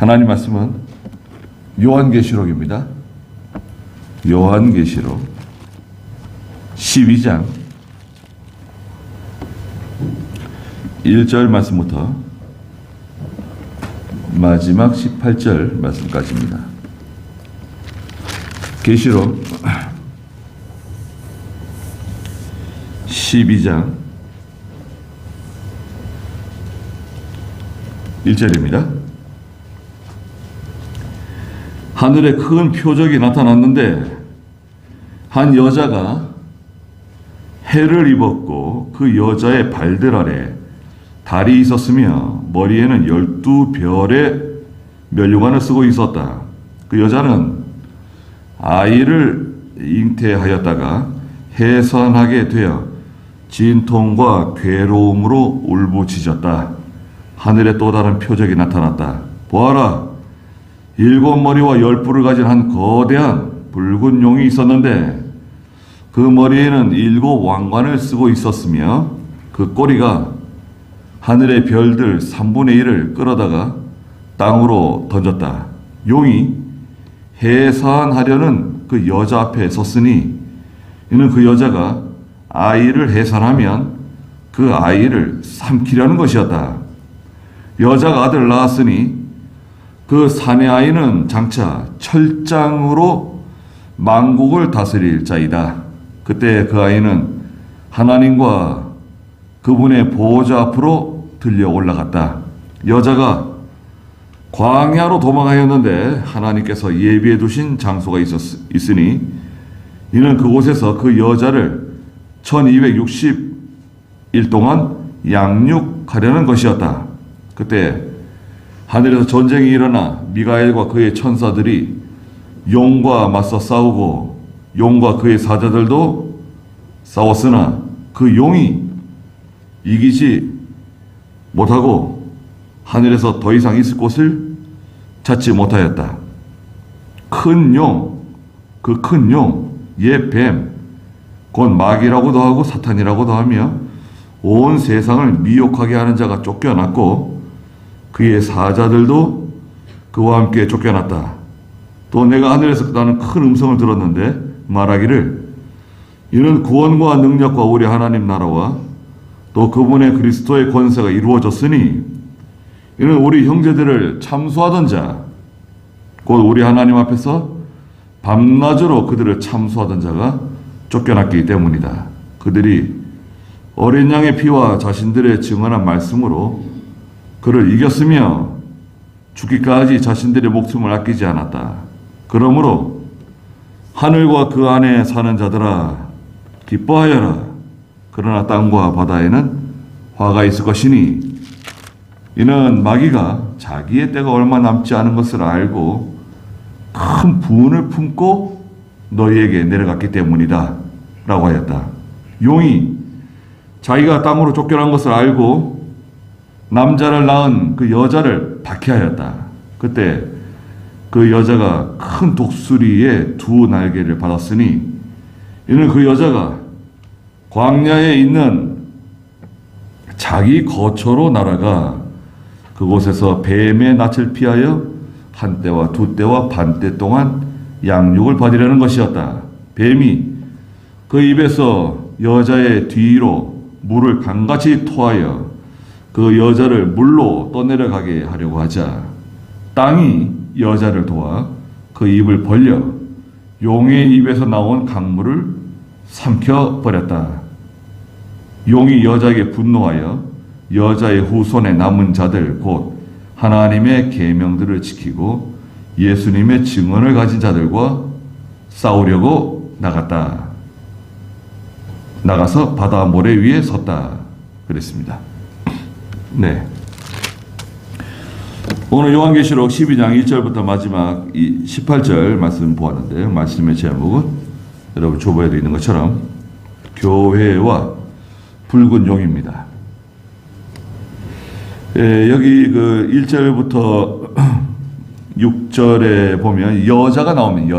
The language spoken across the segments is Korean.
하나님 말씀은 요한계시록입니다. 요한계시록 12장 1절 말씀부터 마지막 18절 말씀까지입니다. 계시록 12장 1절입니다. 하늘에 큰 표적이 나타났는데 한 여자가 해를 입었고 그 여자의 발들 아래 달이 있었으며 머리에는 12별의 면류관을 쓰고 있었다. 그 여자는 아이를 잉태하였다가 해산하게 되어 진통과 괴로움으로 울부짖었다. 하늘에 또 다른 표적이 나타났다. 보아라, 7머리와 10뿔을 가진 한 거대한 붉은 용이 있었는데 그 머리에는 7 왕관을 쓰고 있었으며 그 꼬리가 하늘의 별들 3분의 1을 끌어다가 땅으로 던졌다. 용이 해산하려는 그 여자 앞에 섰으니 이는 그 여자가 아이를 해산하면 그 아이를 삼키려는 것이었다. 여자가 아들을 낳았으니 그 사내 아이는 장차 철장으로 만국을 다스릴 자이다. 그때 그 아이는 하나님과 그분의 보호자 앞으로 들려 올라갔다. 여자가 광야로 도망하였는데 하나님께서 예비해 두신 장소가 있으니 이는 그곳에서 그 여자를 1260일 동안 양육하려는 것이었다. 그때 하늘에서 전쟁이 일어나 미가엘과 그의 천사들이 용과 맞서 싸우고 용과 그의 사자들도 싸웠으나 그 용이 이기지 못하고 하늘에서 더 이상 있을 곳을 찾지 못하였다. 큰 용, 그 큰 용, 옛 뱀, 곧 마귀라고도 하고 사탄이라고도 하며 온 세상을 미혹하게 하는 자가 쫓겨났고 그의 사자들도 그와 함께 쫓겨났다. 또 내가 하늘에서 나는 큰 음성을 들었는데 말하기를 이는 구원과 능력과 우리 하나님 나라와 또 그분의 그리스도의 권세가 이루어졌으니 이는 우리 형제들을 참수하던 자 곧 우리 하나님 앞에서 밤낮으로 그들을 참수하던 자가 쫓겨났기 때문이다. 그들이 어린 양의 피와 자신들의 증언한 말씀으로 그를 이겼으며 죽기까지 자신들의 목숨을 아끼지 않았다. 그러므로 하늘과 그 안에 사는 자들아 기뻐하여라. 그러나 땅과 바다에는 화가 있을 것이니 이는 마귀가 자기의 때가 얼마 남지 않은 것을 알고 큰 분을 품고 너희에게 내려갔기 때문이다 라고 하였다. 용이 자기가 땅으로 쫓겨난 것을 알고 남자를 낳은 그 여자를 박해하였다. 그때 그 여자가 큰 독수리의 2 날개를 받았으니 이는 그 여자가 광야에 있는 자기 거처로 날아가 그곳에서 뱀의 낯을 피하여 1때와 2때와 반때 동안 양육을 받으려는 것이었다. 뱀이 그 입에서 여자의 뒤로 물을 강같이 토하여 그 여자를 물로 떠내려가게 하려고 하자 땅이 여자를 도와 그 입을 벌려 용의 입에서 나온 강물을 삼켜버렸다. 용이 여자에게 분노하여 여자의 후손에 남은 자들 곧 하나님의 계명들을 지키고 예수님의 증언을 가진 자들과 싸우려고 나가서 바다 모래 위에 섰다. 그랬습니다. 네. 오늘 요한계시록 12장 1절부터 마지막 18절 말씀 보았는데요. 말씀의 제목은 여러분 조보에도 있는 것처럼 교회와 붉은 용입니다. 여기 그 1절부터 6절에 보면 여자가 나오면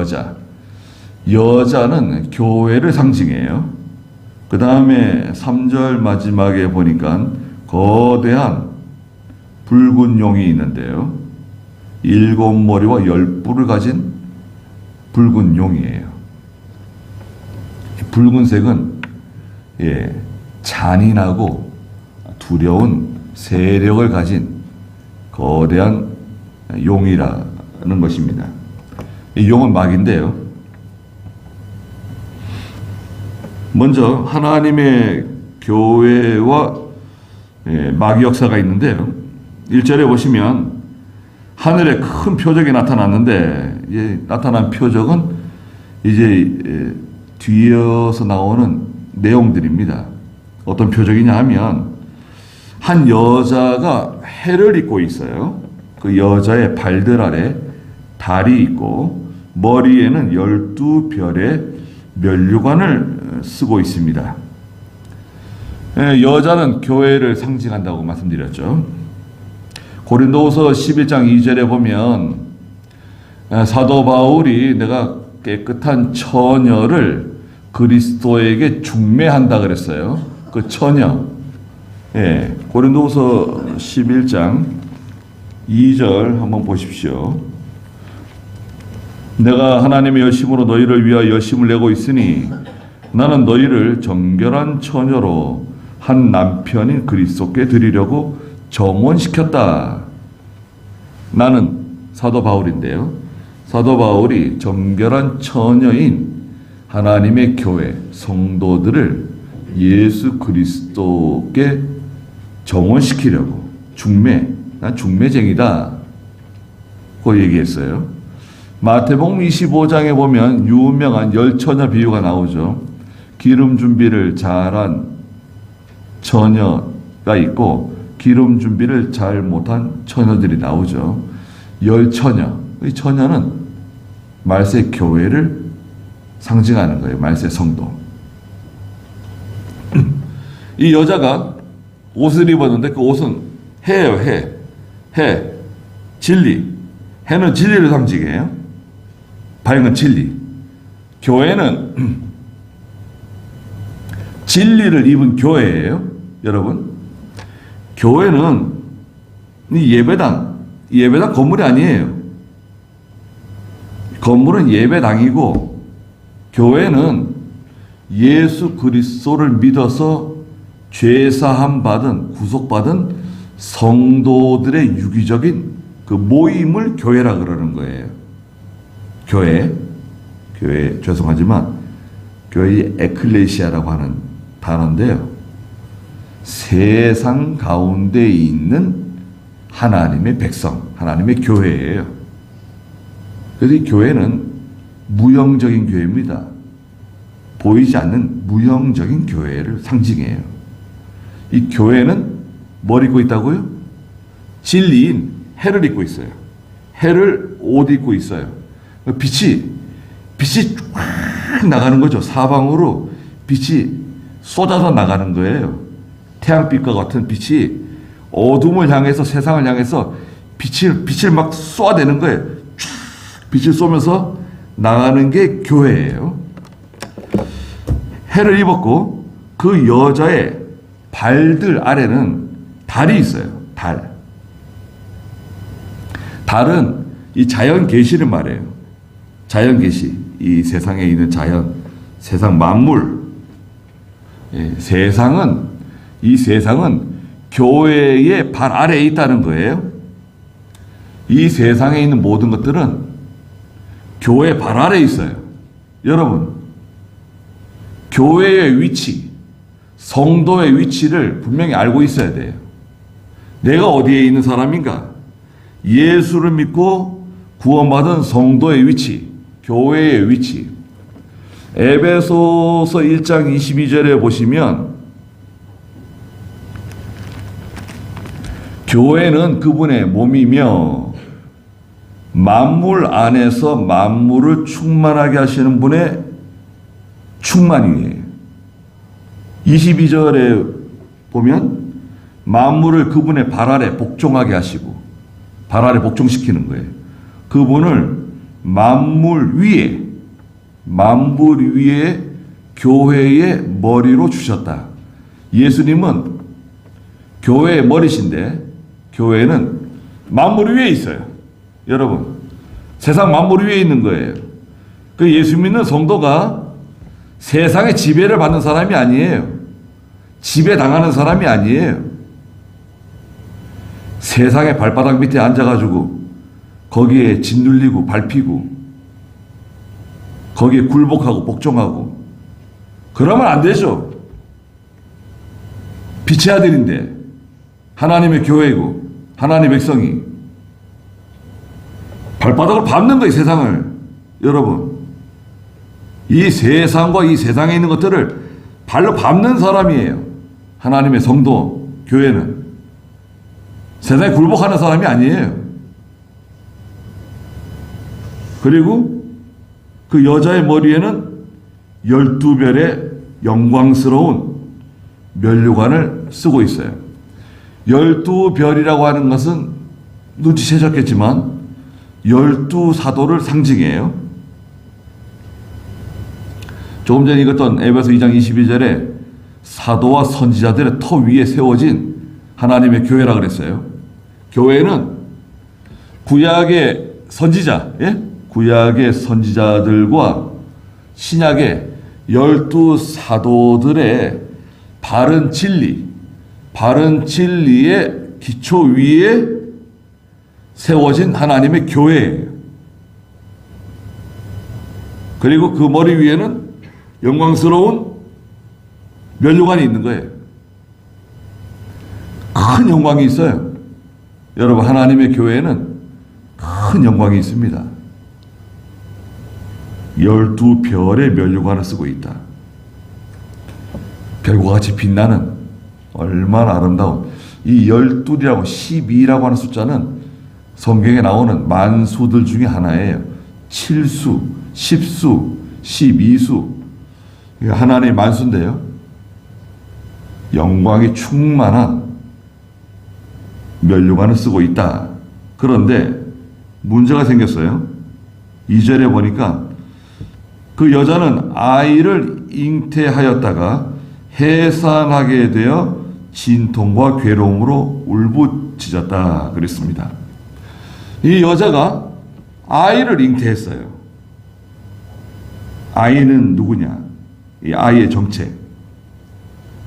여자는 교회를 상징해요. 그 다음에 3절 마지막에 보니까 거대한 붉은 용이 있는데요. 7머리와 10뿔을 가진 붉은 용이에요. 붉은색은 잔인하고 두려운 세력을 가진 거대한 용이라는 것입니다. 이 용은 마귀인데요. 먼저 하나님의 교회와 마귀 역사가 있는데요. 1절에 보시면 하늘에 큰 표적이 나타났는데 나타난 표적은 이제 뒤이어서 나오는 내용들입니다. 어떤 표적이냐 하면 한 여자가 해를 입고 있어요. 그 여자의 발들 아래 달이 있고 머리에는 12별의 면류관을 쓰고 있습니다. 여자는 교회를 상징한다고 말씀드렸죠. 고린도후서 11장 2절에 보면 사도 바울이 내가 깨끗한 처녀를 그리스도에게 중매한다 그랬어요. 그 처녀. 고린도후서 11장 2절 한번 보십시오. 내가 하나님의 열심으로 너희를 위하여 열심을 내고 있으니 나는 너희를 정결한 처녀로 한 남편인 그리스도께 드리려고 정원시켰다. 나는 사도 바울인데요. 사도 바울이 정결한 처녀인 하나님의 교회 성도들을 예수 그리스도께 정원시키려고 난 중매쟁이다 그 얘기했어요. 마태복음 25장에 보면 유명한 10처녀 비유가 나오죠. 기름 준비를 잘한 처녀가 있고 기름 준비를 잘 못한 처녀들이 나오죠. 10처녀. 이 처녀는 말세 교회를 상징하는 거예요. 말세 성도. 이 여자가 옷을 입었는데 그 옷은 해예요. 해. 진리. 해는 진리를 상징해요. 밝은 진리. 교회는 진리를 입은 교회예요. 여러분. 교회는 예배당 건물이 아니에요. 건물은 예배당이고 교회는 예수 그리스도를 믿어서 죄사함 받은 구속받은 성도들의 유기적인 그 모임을 교회라 그러는 거예요. 교회 죄송하지만 교회의 에클레시아라고 하는 단어인데요. 세상 가운데 있는 하나님의 백성, 하나님의 교회예요. 그래서 이 교회는 무형적인 교회입니다. 보이지 않는 무형적인 교회를 상징해요. 이 교회는 뭘 입고 있다고요? 진리인 해를 입고 있어요. 해를 옷 입고 있어요. 빛이 쫙 나가는 거죠. 사방으로 빛이 쏟아져 나가는 거예요. 태양빛과 같은 빛이 어둠을 향해서 세상을 향해서 빛을 막 쏘아대는 거예요. 쫙 빛을 쏘면서 나가는 게 교회예요. 해를 입었고 그 여자의 발들 아래는 달이 있어요. 달은 이 자연 계시를 말해요. 자연 계시. 이 세상에 있는 세상 만물. 이 세상은 교회의 발 아래에 있다는 거예요. 이 세상에 있는 모든 것들은 교회 발 아래에 있어요. 여러분, 교회의 위치, 성도의 위치를 분명히 알고 있어야 돼요. 내가 어디에 있는 사람인가? 예수를 믿고 구원받은 성도의 위치, 교회의 위치. 에베소서 1장 22절에 보시면 교회는 그분의 몸이며 만물 안에서 만물을 충만하게 하시는 분의 충만이에요. 22절에 보면 만물을 그분의 발 아래 복종하게 하시고 발 아래 복종시키는 거예요. 그분을 만물 위에 교회의 머리로 주셨다. 예수님은 교회의 머리신데 교회는 만물 위에 있어요. 여러분, 세상 만물 위에 있는 거예요. 그 예수 믿는 성도가 세상의 지배를 받는 사람이 아니에요. 지배당하는 사람이 아니에요. 세상의 발바닥 밑에 앉아가지고 거기에 짓눌리고 밟히고 거기에 굴복하고 복종하고 그러면 안 되죠. 빛의 아들인데 하나님의 교회이고 하나님의 백성이 발바닥을 밟는 거예요. 세상을. 여러분, 이 세상과 이 세상에 있는 것들을 발로 밟는 사람이에요. 하나님의 성도, 교회는. 세상에 굴복하는 사람이 아니에요. 그리고 그 여자의 머리에는 12별의 영광스러운 면류관을 쓰고 있어요. 12별이라고 하는 것은 눈치채셨겠지만 12사도를 상징해요. 조금 전에 읽었던 에베소 2장 22절에 사도와 선지자들의 터 위에 세워진 하나님의 교회라 그랬어요. 교회는 구약의 선지자, 구약의 선지자들과 신약의 12사도들의 바른 진리의 기초 위에 세워진 하나님의 교회예요. 그리고 그 머리 위에는 영광스러운 면류관이 있는 거예요. 큰 영광이 있어요. 여러분, 하나님의 교회에는 큰 영광이 있습니다. 12별의 면류관을 쓰고 있다. 별과 같이 빛나는 얼마나 아름다운 이 12이라고 12라고 하는 숫자는 성경에 나오는 만수들 중에 하나예요. 7수, 10수, 12수. 하나님의 만수인데요. 영광이 충만한 면류관을 쓰고 있다. 그런데 문제가 생겼어요. 2절에 보니까 그 여자는 아이를 잉태하였다가 해산하게 되어 진통과 괴로움으로 울부짖었다 그랬습니다. 이 여자가 아이를 잉태했어요. 아이는 누구냐? 이 아이의 정체.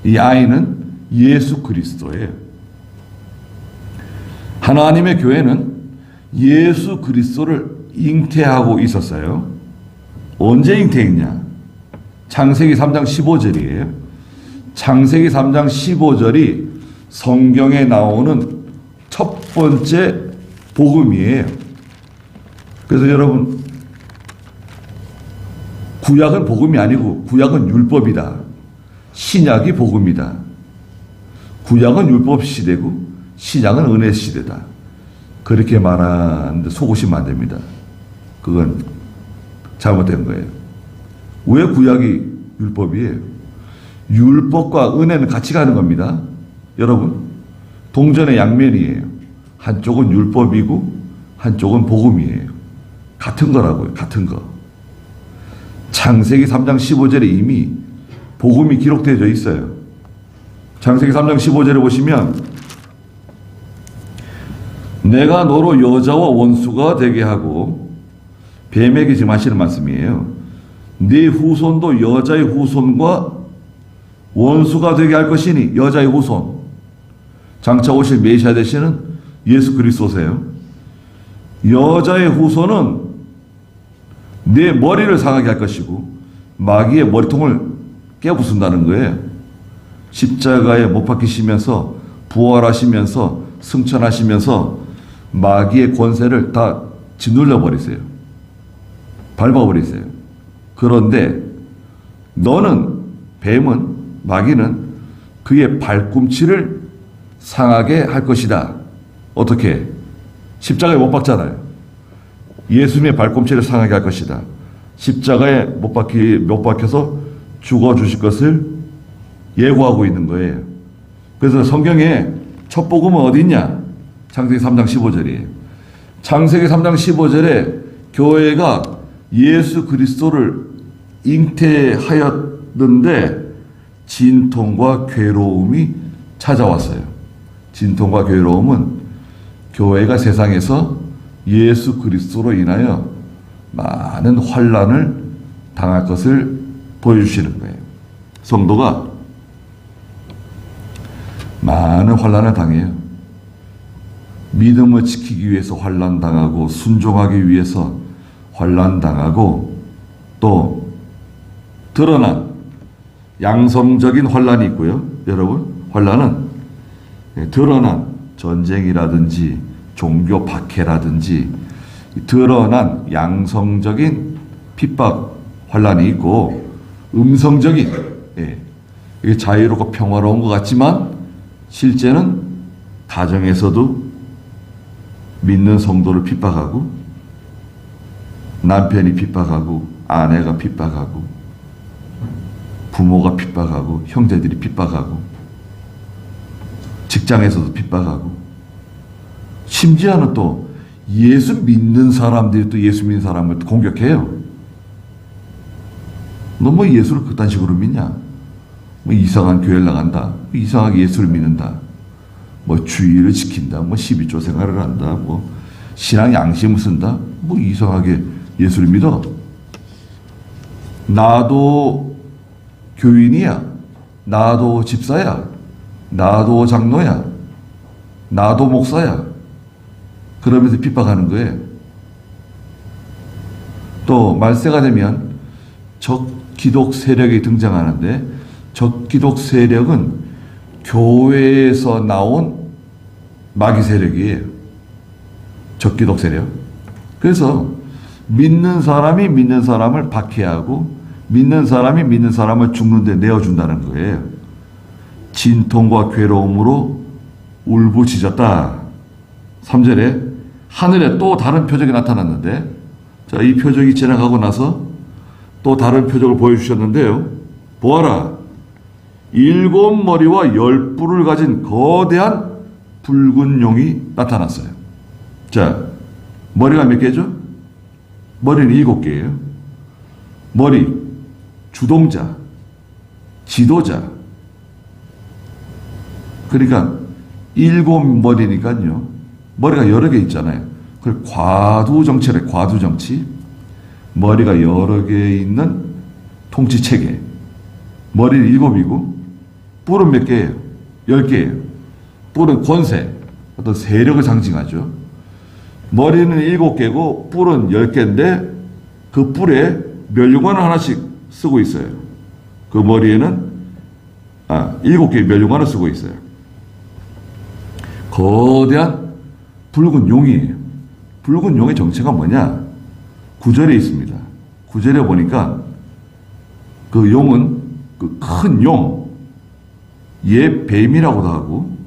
이 아이는 예수 그리스도예요. 하나님의 교회는 예수 그리스도를 잉태하고 있었어요. 언제 잉태했냐? 창세기 3장 15절이에요. 창세기 3장 15절이 성경에 나오는 첫 번째 복음이에요. 그래서 여러분, 구약은 복음이 아니고 구약은 율법이다. 신약이 복음이다. 구약은 율법 시대고 신약은 은혜 시대다. 그렇게 말하는데 속으시면 안 됩니다. 그건 잘못된 거예요. 왜 구약이 율법이에요? 율법과 은혜는 같이 가는 겁니다. 여러분, 동전의 양면이에요. 한쪽은 율법이고 한쪽은 복음이에요. 같은 거라고요. 같은 거. 창세기 3장 15절에 이미 복음이 기록되어 있어요. 창세기 3장 15절에 보시면 내가 너로 여자와 원수가 되게 하고, 뱀에게 지금 하시는 말씀이에요. 네 후손도 여자의 후손과 원수가 되게 할 것이니, 여자의 후손. 장차 오실 메시아 되시는 예수 그리스도세요. 여자의 후손은 내 머리를 상하게 할 것이고 마귀의 머리통을 깨부순다는 거예요. 십자가에 못 박히시면서 부활하시면서 승천하시면서 마귀의 권세를 다 짓눌러 버리세요. 밟아버리세요. 그런데 너는, 뱀은, 마귀는 그의 발꿈치를 상하게 할 것이다. 어떻게? 십자가에 못 박잖아요. 예수님의 발꿈치를 상하게 할 것이다. 십자가에 못 박혀서 죽어주실 것을 예고하고 있는 거예요. 그래서 성경에 첫 복음은 어디 있냐? 창세기 3장 15절이에요. 창세기 3장 15절에 교회가 예수 그리스도를 잉태하였는데 진통과 괴로움이 찾아왔어요. 진통과 괴로움은 교회가 세상에서 예수 그리스도로 인하여 많은 환난을 당할 것을 보여주시는 거예요. 성도가 많은 환난을 당해요. 믿음을 지키기 위해서 환난 당하고, 순종하기 위해서 환난 당하고, 또 드러난 양성적인 환난이 있고요. 여러분, 환난은 드러난 전쟁이라든지 종교 박해라든지 드러난 양성적인 핍박 환난이 있고, 음성적인, 이게 자유롭고 평화로운 것 같지만 실제는 가정에서도 믿는 성도를 핍박하고, 남편이 핍박하고, 아내가 핍박하고, 부모가 핍박하고, 형제들이 핍박하고, 직장에서도 핍박하고, 심지어는 또 예수 믿는 사람들이 또 예수 믿는 사람을 공격해요. 너 뭐 예수를 그딴 식으로 믿냐? 뭐 이상한 교회를 나간다. 이상하게 예수를 믿는다. 뭐 주의를 지킨다. 뭐 12조 생활을 한다. 뭐 신앙 양심을 쓴다. 뭐 이상하게 예수를 믿어. 나도 교인이야. 나도 집사야. 나도 장로야. 나도 목사야. 그러면서 핍박하는 거예요. 또 말세가 되면 적기독 세력이 등장하는데, 적기독 세력은 교회에서 나온 마귀 세력이에요. 적기독 세력. 그래서 믿는 사람이 믿는 사람을 박해하고, 믿는 사람이 믿는 사람을 죽는 데 내어준다는 거예요. 진통과 괴로움으로 울부짖었다. 3절에 하늘에 또 다른 표적이 나타났는데, 자, 이 표적이 지나가고 나서 또 다른 표적을 보여주셨는데요. 보아라, 7머리와 10뿔을 가진 거대한 붉은 용이 나타났어요. 자, 머리가 몇 개죠? 머리는 7개예요. 머리, 주동자, 지도자. 그러니까 7머리니까요. 머리가 여러 개 있잖아요. 그걸 과두정치래, 과두정치. 머리가 여러 개 있는 통치체계. 머리는 7이고, 뿔은 몇 개예요? 10개예요. 뿔은 권세, 어떤 세력을 상징하죠. 머리는 7개고, 뿔은 10개인데, 그 뿔에 면류관을 하나씩 쓰고 있어요. 그 머리에는, 7개의 면류관을 쓰고 있어요. 거대한 붉은 용이에요. 붉은 용의 정체가 뭐냐? 9절에 있습니다. 9절에 보니까 그 용은 그 큰 용, 옛 뱀이라고도 하고,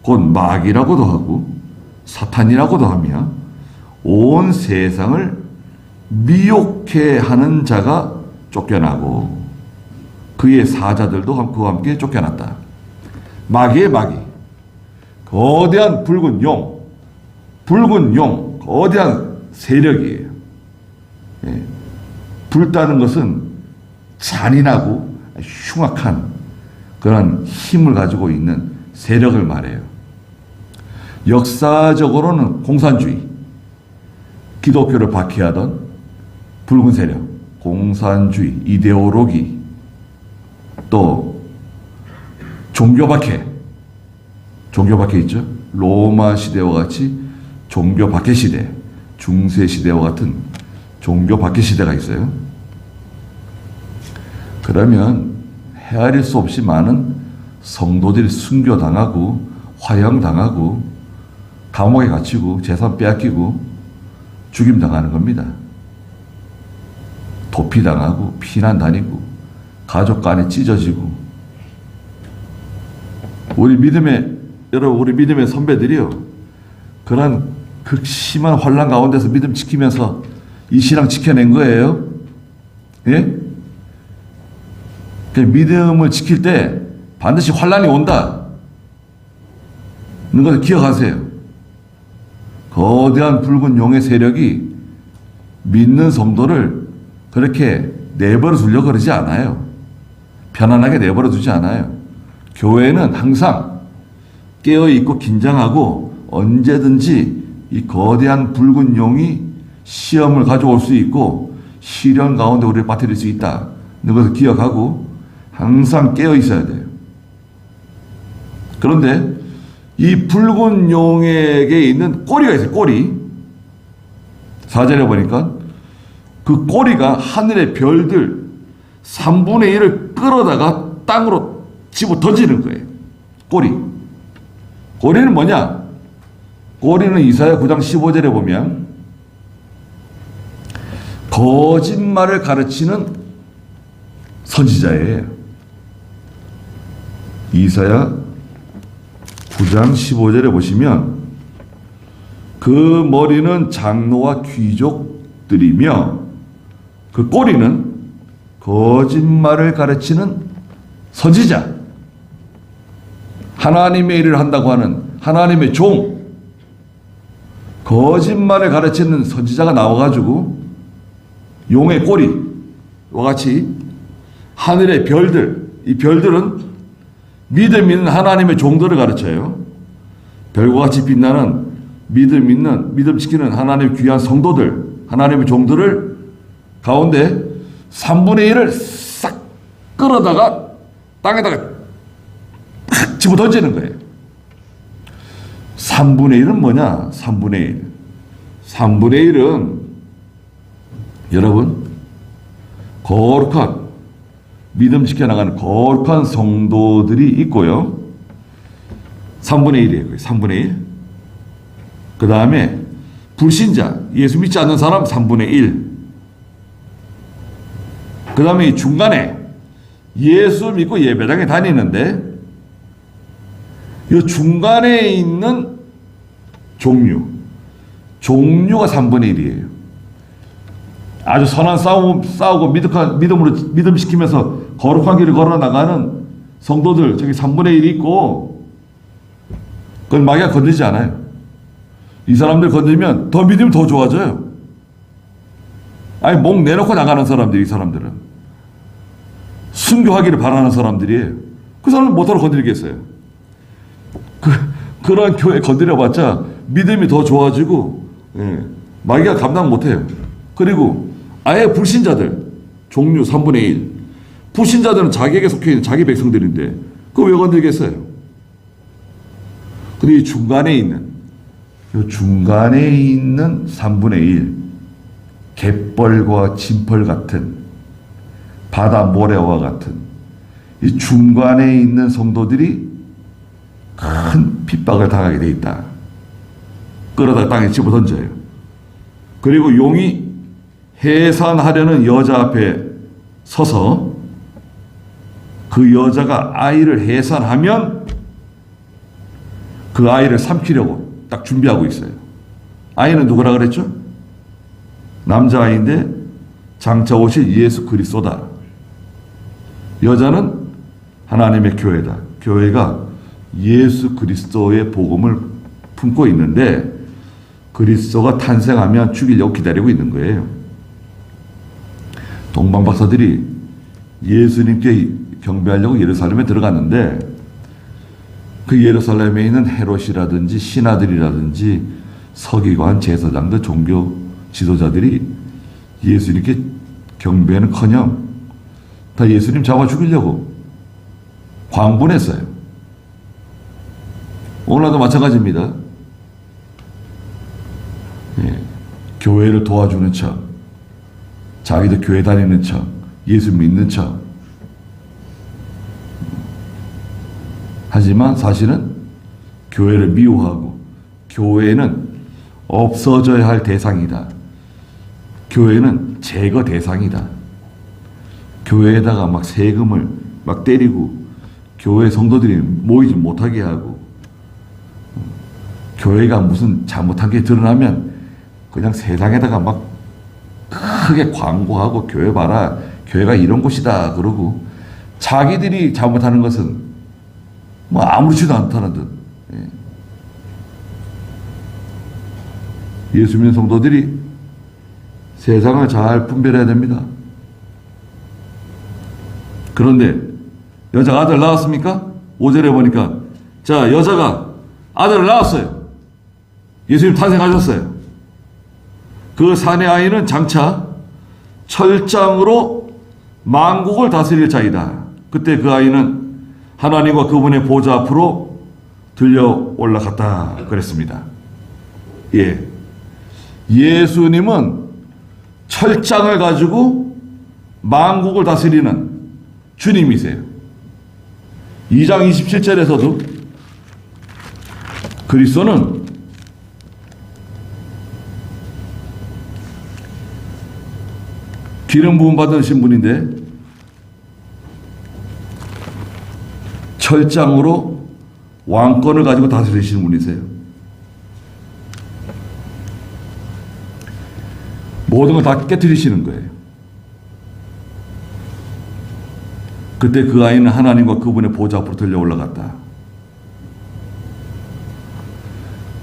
곧 마귀라고도 하고, 사탄이라고도 하며, 온 세상을 미혹해 하는 자가 쫓겨나고, 그의 사자들도 그와 함께 쫓겨났다. 마귀의 마귀. 거대한 붉은 용, 거대한 세력이에요. 예. 불다는 것은 잔인하고 흉악한 그런 힘을 가지고 있는 세력을 말해요. 역사적으로는 공산주의, 기독교를 박해하던 붉은 세력, 공산주의, 이데올로기, 또 종교 박해 있죠. 로마 시대와 같이 종교 박해 시대, 중세 시대와 같은 종교 박해 시대가 있어요. 그러면 헤아릴 수 없이 많은 성도들이 순교당하고, 화형당하고, 감옥에 갇히고, 재산 빼앗기고, 죽임당하는 겁니다. 도피당하고, 피난 다니고, 가족 간에 찢어지고. 우리 믿음의 선배들이요, 그런 극심한 환난 가운데서 믿음 지키면서 이 신앙 지켜낸 거예요. 예? 믿음을 지킬 때 반드시 환난이 온다. 이런 것을 기억하세요. 거대한 붉은 용의 세력이 믿는 성도를 그렇게 내버려 두려고 그러지 않아요. 편안하게 내버려 두지 않아요. 교회는 항상 깨어있고 긴장하고 언제든지 이 거대한 붉은 용이 시험을 가져올 수 있고 시련 가운데 우리를 빠뜨릴 수 있다. 이것을 기억하고 항상 깨어 있어야 돼요. 그런데 이 붉은 용에게 있는 꼬리가 있어요. 꼬리. 4절에 보니까 그 꼬리가 하늘의 별들 3분의 1을 끌어다가 땅으로 집어 던지는 거예요. 꼬리. 꼬리는 뭐냐? 꼬리는 이사야 9장 15절에 보면 거짓말을 가르치는 선지자예요. 이사야 9장 15절에 보시면 그 머리는 장로와 귀족들이며 그 꼬리는 거짓말을 가르치는 선지자, 하나님의 일을 한다고 하는 하나님의 종, 거짓말을 가르치는 선지자가 나와가지고 용의 꼬리와 같이 하늘의 별들, 이 별들은 믿음 있는 하나님의 종들을 가르쳐요. 별과 같이 빛나는 믿음 지키는 하나님의 귀한 성도들, 하나님의 종들을 가운데 3분의 1을 싹 끌어다가 땅에다가 팍 집어 던지는 거예요. 3분의 1은 뭐냐? 3분의 1. 3분의 1은 여러분 거룩한 믿음 지켜나가는 거룩한 성도들이 있고요. 3분의 1이에요. 3분의 1. 그 다음에 불신자, 예수 믿지 않는 사람 3분의 1. 그 다음에 중간에 예수 믿고 예배당에 다니는데 이 중간에 있는 종류가 3분의 1이에요. 아주 선한 싸우고 믿음 시키면서 거룩한 길을 걸어 나가는 성도들 저기 3분의 1이 있고 그건 마귀가 건드리지 않아요. 이 사람들 건드리면 더 믿음이 더 좋아져요. 아니 목 내놓고 나가는 사람들이, 이 사람들은 순교하기를 바라는 사람들이에요. 그 사람은 뭐하러 건드리겠어요? 그런 교회 건드려봤자 믿음이 더 좋아지고 마귀가 감당 못해요. 그리고 아예 불신자들 종류 3분의 1. 불신자들은 자기에게 속해 있는 자기 백성들인데 그거 왜 건들겠어요? 근데 이 중간에 있는 3분의 1 갯벌과 진펄 같은 바다 모래와 같은 이 중간에 있는 성도들이 큰 핍박을 당하게 돼 있다. 끌어다 땅에 집어 던져요. 그리고 용이 해산하려는 여자 앞에 서서 그 여자가 아이를 해산하면 그 아이를 삼키려고 딱 준비하고 있어요. 아이는 누구라 그랬죠? 남자아이인데 장차 오실 예수 그리스도다. 여자는 하나님의 교회다. 교회가 예수 그리스도의 복음을 품고 있는데 그리스도가 탄생하면 죽이려고 기다리고 있는 거예요. 동방 박사들이 예수님께 경배하려고 예루살렘에 들어갔는데 그 예루살렘에 있는 헤롯이라든지 신하들이라든지 서기관, 제사장들, 종교 지도자들이 예수님께 경배는커녕 다 예수님 잡아 죽이려고 광분했어요. 오늘도 마찬가지입니다. 교회를 도와주는 척, 자기도 교회 다니는 척, 예수 믿는 척. 하지만 사실은 교회를 미워하고 교회는 없어져야 할 대상이다. 교회는 제거 대상이다. 교회에다가 막 세금을 막 때리고 교회 성도들이 모이지 못하게 하고 교회가 무슨 잘못한 게 드러나면 그냥 세상에다가 막 크게 광고하고 교회 봐라, 교회가 이런 곳이다 그러고 자기들이 잘못하는 것은 뭐 아무렇지도 않다는 듯. 예수 믿는 성도들이 세상을 잘 분별해야 됩니다. 그런데 여자가 아들 낳았습니까? 5절에 보니까 자, 여자가 아들을 낳았어요. 예수님 탄생하셨어요. 그 사내 아이는 장차 철장으로 만국을 다스릴 자이다. 그때 그 아이는 하나님과 그분의 보좌 앞으로 들려 올라갔다 그랬습니다. 예. 예수님은 철장을 가지고 만국을 다스리는 주님이세요. 2장 27절에서도 그리스도는 기름 부음 받으신 분인데 철장으로 왕권을 가지고 다스리시는 분이세요. 모든 걸 다 깨뜨리시는 거예요. 그때 그 아이는 하나님과 그분의 보좌 앞으로 들려 올라갔다.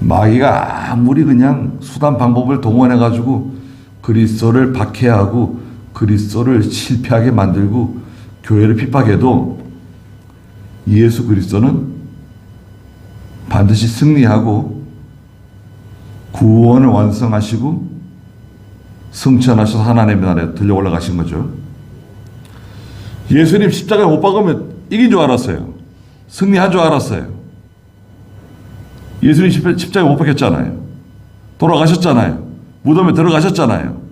마귀가 아무리 그냥 수단 방법을 동원해 가지고 그리스도를 박해하고 그리스도를 실패하게 만들고 교회를 핍박해도 예수 그리스도는 반드시 승리하고 구원을 완성하시고 승천하셔서 하나님의 나라에 들려 올라가신 거죠. 예수님 십자가에 못 박으면 이긴 줄 알았어요. 승리한 줄 알았어요. 예수님 십자가에 못 박혔잖아요. 돌아가셨잖아요. 무덤에 들어가셨잖아요.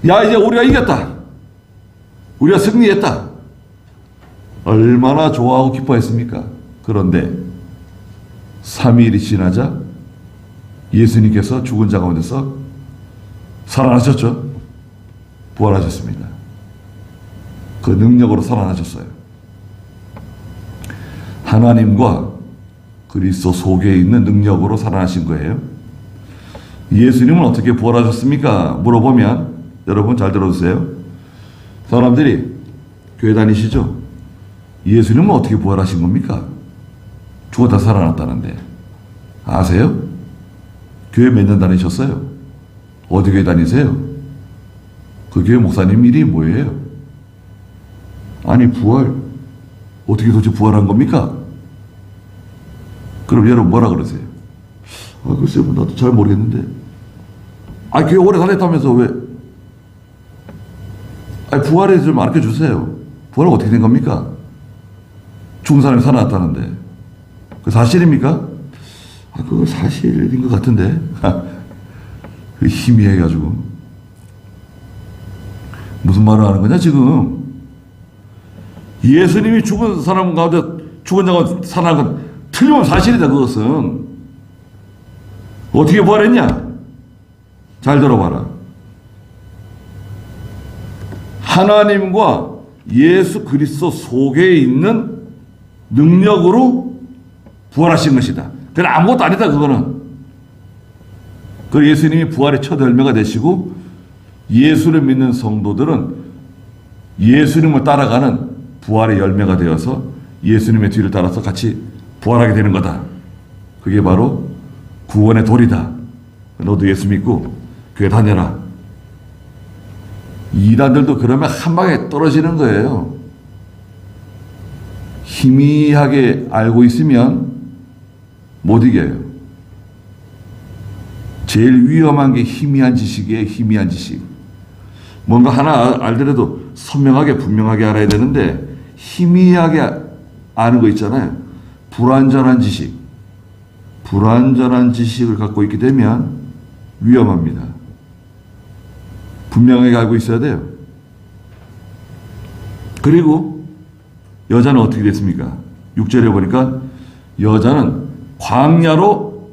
야, 이제 우리가 이겼다. 우리가 승리했다. 얼마나 좋아하고 기뻐했습니까? 그런데 3일이 지나자 예수님께서 죽은 자 가운데서 살아나셨죠. 부활하셨습니다. 그 능력으로 살아나셨어요. 하나님과 그리스도 속에 있는 능력으로 살아나신 거예요. 예수님은 어떻게 부활하셨습니까? 물어보면 여러분 잘 들어주세요. 사람들이 교회 다니시죠? 예수님은 어떻게 부활하신 겁니까? 죽었다 살아났다는데 아세요? 교회 몇 년 다니셨어요? 어디 교회 다니세요? 그 교회 목사님 일이 뭐예요? 아니 부활 어떻게 도대체 부활한 겁니까? 그럼 여러분 뭐라 그러세요? 글쎄 나도 잘 모르겠는데 교회 오래 다녔다면서 왜 부활에 좀 알려 주세요. 부활은 어떻게 된 겁니까? 죽은 사람이 살아났다는데 그 사실입니까? 그거 사실인 것 같은데 그 희미해가지고 무슨 말을 하는 거냐 지금. 예수님이 죽은 사람 가운데 죽은 자가 살아난 건 틀림없는 사실이다. 그것은 어떻게 부활했냐? 잘 들어봐라. 하나님과 예수 그리스도 속에 있는 능력으로 부활하신 것이다. 그건 아무것도 아니다. 그거는. 그 예수님이 부활의 첫 열매가 되시고 예수를 믿는 성도들은 예수님을 따라가는 부활의 열매가 되어서 예수님의 뒤를 따라서 같이 부활하게 되는 거다. 그게 바로 구원의 도리다. 너도 예수 믿고 교회 다녀라. 이단들도 그러면 한 방에 떨어지는 거예요. 희미하게 알고 있으면 못 이겨요. 제일 위험한 게 희미한 지식이에요. 희미한 지식. 뭔가 하나 알더라도 선명하게 분명하게 알아야 되는데 희미하게 아는 거 있잖아요. 불완전한 지식. 불완전한 지식을 갖고 있게 되면 위험합니다. 분명하게 알고 있어야 돼요. 그리고 여자는 어떻게 됐습니까? 6절에 보니까 여자는 광야로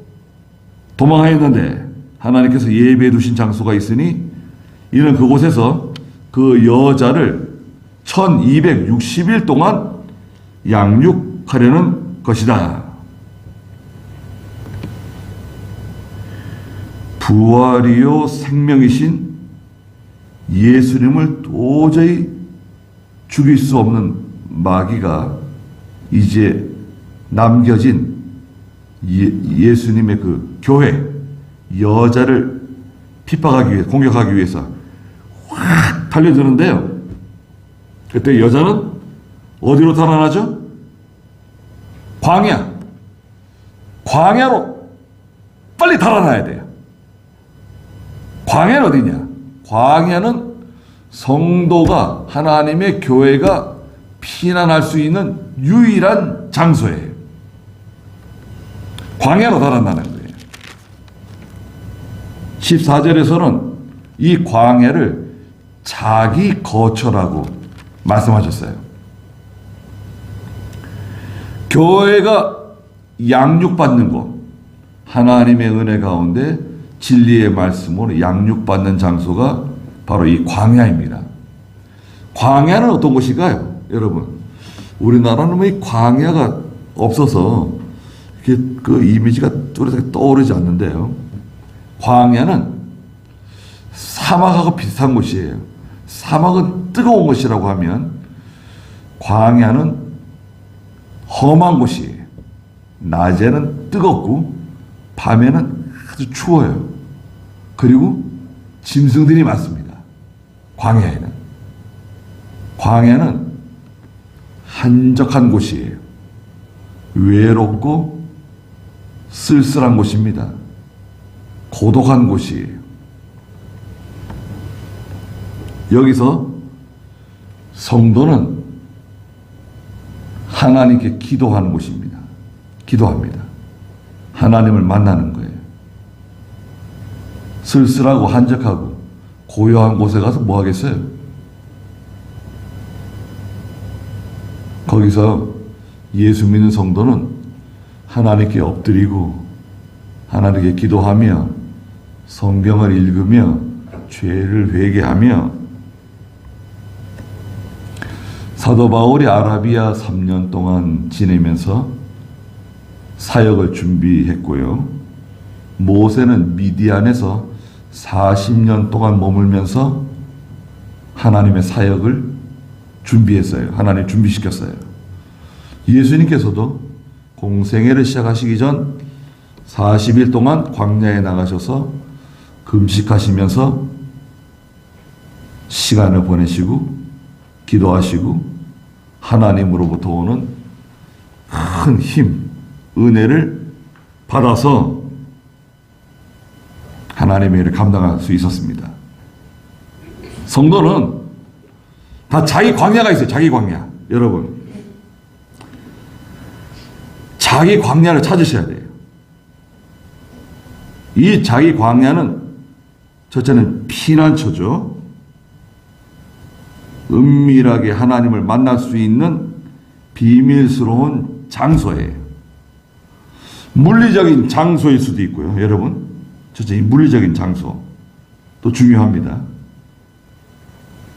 도망하였는데 하나님께서 예배해 두신 장소가 있으니 이는 그곳에서 그 여자를 1260일 동안 양육하려는 것이다. 부활이요 생명이신 예수님을 도저히 죽일 수 없는 마귀가 이제 남겨진 예수님의 그 교회 여자를 핍박하기 위해 공격하기 위해서 확 달려드는데요. 그때 여자는 어디로 달아나죠? 광야로 빨리 달아나야 돼요. 광야는 어디냐? 광야는 성도가 하나님의 교회가 피난할 수 있는 유일한 장소예요. 광야로 달아나는 거예요. 14절에서는 이 광야를 자기 거처라고 말씀하셨어요. 교회가 양육받는 곳, 하나님의 은혜 가운데 진리의 말씀으로 양육받는 장소가 바로 이 광야입니다. 광야는 어떤 곳일까요? 여러분, 우리나라는 이 광야가 없어서 그 이미지가 뚜렷하게 떠오르지 않는데요. 광야는 사막하고 비슷한 곳이에요. 사막은 뜨거운 곳이라고 하면 광야는 험한 곳이에요. 낮에는 뜨겁고 밤에는 아주 추워요. 그리고 짐승들이 많습니다. 광야에는. 광야는 한적한 곳이에요. 외롭고 쓸쓸한 곳입니다. 고독한 곳이에요. 여기서 성도는 하나님께 기도하는 곳입니다. 기도합니다. 하나님을 만나는 거예요. 쓸쓸하고 한적하고 고요한 곳에 가서 뭐 하겠어요? 거기서 예수 믿는 성도는 하나님께 엎드리고 하나님께 기도하며 성경을 읽으며 죄를 회개하며 사도 바울이 아라비아 3년 동안 지내면서 사역을 준비했고요. 모세는 미디안에서 40년 동안 머물면서 하나님의 사역을 준비했어요. 하나님 준비시켰어요. 예수님께서도 공생애를 시작하시기 전 40일 동안 광야에 나가셔서 금식하시면서 시간을 보내시고 기도하시고 하나님으로부터 오는 큰 힘, 은혜를 받아서 하나님의 일을 감당할 수 있었습니다. 성도는 다 자기 광야가 있어요. 자기 광야. 여러분, 자기 광야를 찾으셔야 돼요. 이 자기 광야는 첫째는 피난처죠. 은밀하게 하나님을 만날 수 있는 비밀스러운 장소예요. 물리적인 장소일 수도 있고요. 여러분, 첫째 이 물리적인 장소 또 중요합니다.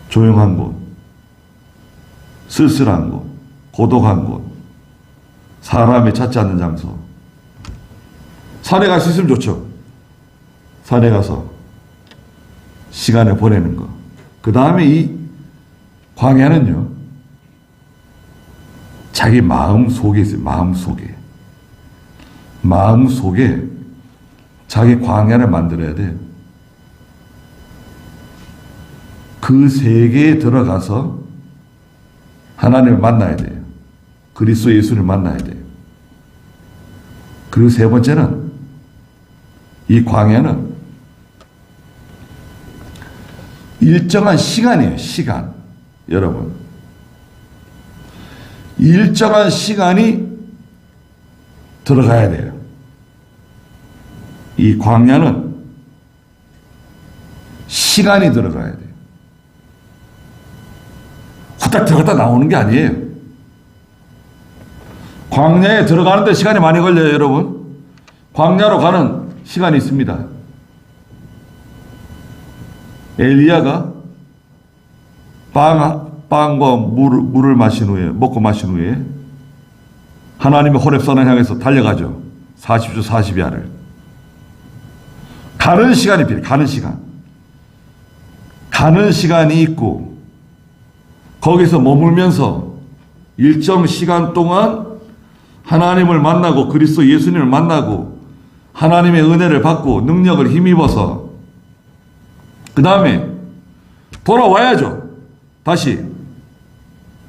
조용한 곳, 쓸쓸한 곳, 고독한 곳, 사람이 찾지 않는 장소. 산에 갈 수 있으면 좋죠. 산에 가서 시간을 보내는 거. 그 다음에 이 광야는요, 자기 마음 속에 있어요. 마음 속에. 마음 속에 자기 광야를 만들어야 돼요. 그 세계에 들어가서 하나님을 만나야 돼요. 그리스도 예수를 만나야 돼요. 그리고 세 번째는 이 광야는 일정한 시간이에요. 시간. 여러분, 일정한 시간이 들어가야 돼요. 이 광야는 시간이 들어가야 돼요. 후딱 들어갔다 나오는 게 아니에요. 광야에 들어가는데 시간이 많이 걸려요, 여러분. 광야로 가는 시간이 있습니다. 엘리야가 빵과 물을 먹고 마신 후에 하나님의 호렙산을 향해서 달려가죠. 40주 40야를. 가는 시간이 필요해요. 가는 시간. 가는 시간이 있고 거기서 머물면서 일정 시간 동안 하나님을 만나고 그리스도 예수님을 만나고 하나님의 은혜를 받고 능력을 힘입어서 그 다음에 돌아와야죠. 다시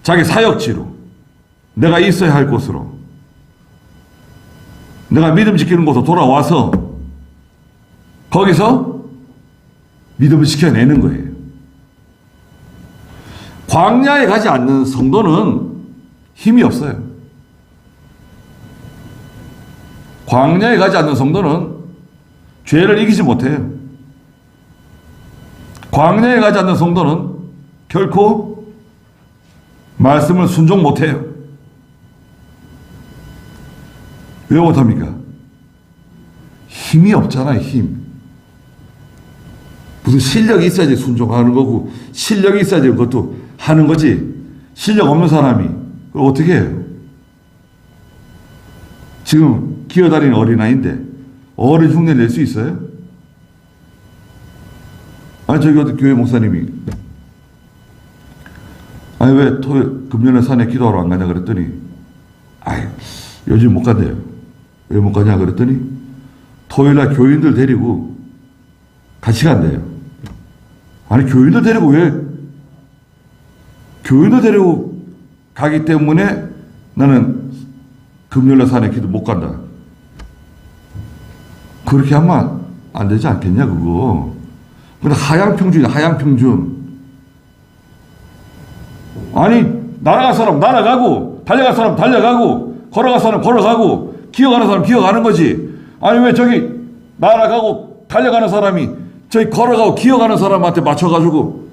자기 사역지로 내가 있어야 할 곳으로 내가 믿음 지키는 곳으로 돌아와서 거기서 믿음을 지켜내는 거예요. 광야에 가지 않는 성도는 힘이 없어요. 광야에 가지 않는 성도는 죄를 이기지 못해요. 광야에 가지 않는 성도는 결코 말씀을 순종 못해요. 왜 못합니까? 힘이 없잖아요, 힘. 무슨 실력이 있어야지 순종하는 거고, 실력이 있어야지 그것도 하는 거지. 실력 없는 사람이 그걸 어떻게 해요? 지금 기어다니는 어린아이인데 어른 흉내 낼 수 있어요? 아니, 저기 어디 교회 목사님이 아니 왜 금년에 산에 기도하러 안 가냐 그랬더니 아이 요즘 못 간대요. 왜 못 가냐 그랬더니 토요일날 교인들 데리고 같이 간대요. 아니 교인들 데리고 왜 교인들 데리고 가기 때문에 나는 금요일날 산에 기도 못 간다. 그렇게 하면 안 되지 않겠냐 그거. 근데 하향평준이야, 하향평준. 아니 날아갈 사람 날아가고 달려갈 사람 달려가고 걸어갈 사람 걸어가고 기어가는 사람 기어가는 거지. 아니 왜 저기 날아가고 달려가는 사람이 저기 걸어가고 기어가는 사람한테 맞춰가지고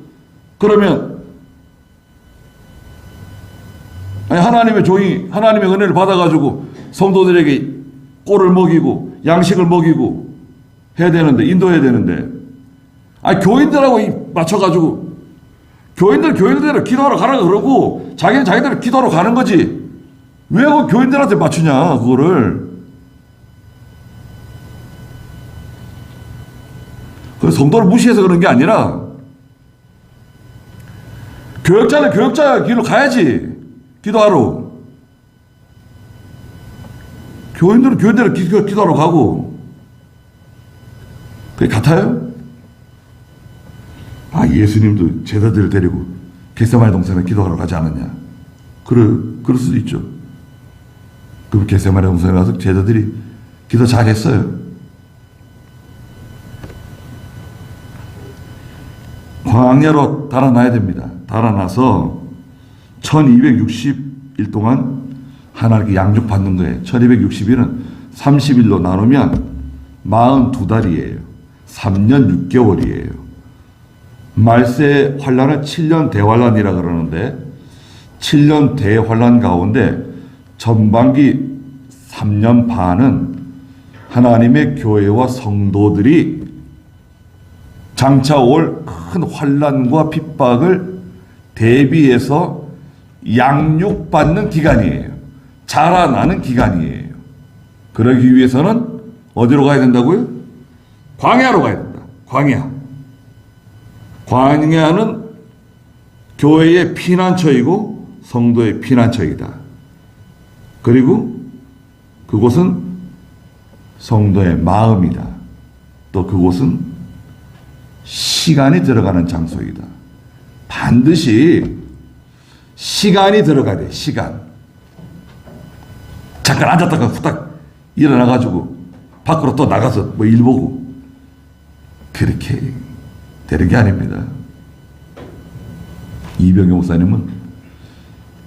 그러면 아니 하나님의 종이 하나님의 은혜를 받아가지고 성도들에게 꼴을 먹이고 양식을 먹이고 해야 되는데 인도해야 되는데 아니 교인들하고 맞춰가지고 교인들대로 기도하러 가라 그러고 자기는 자기대로 기도하러 가는 거지. 왜 그 교인들한테 맞추냐 그거를. 그 성도를 무시해서 그런 게 아니라 교역자는 교역자 길로 가야지 기도하러. 교인들은 교인대로 기도하러 가고. 그게 같아요? 아, 예수님도 제자들을 데리고 겟세마네 동산에 기도하러 가지 않았냐? 그럴 수도 있죠. 그럼 겟세마네 동산에 가서 제자들이 기도 잘했어요. 광야로 달아나야 됩니다. 달아나서 1260일 동안 하나님께 양육받는 거예요. 1260일은 30일로 나누면 42달이에요. 3년 6개월이에요. 말세 환란을 7년 대환란이라 그러는데 7년 대환란 가운데 전반기 3년 반은 하나님의 교회와 성도들이 장차 올 큰 환란과 핍박을 대비해서 양육받는 기간이에요. 자라나는 기간이에요. 그러기 위해서는 어디로 가야 된다고요? 광야로 가야 된다. 광야. 광야는 교회의 피난처이고 성도의 피난처이다. 그리고 그곳은 성도의 마음이다. 또 그곳은 시간이 들어가는 장소이다. 반드시 시간이 들어가야 돼. 시간. 잠깐 앉았다가 후딱 일어나가지고 밖으로 또 나가서 뭐 일 보고 그렇게 되는 게 아닙니다. 이병희 목사님은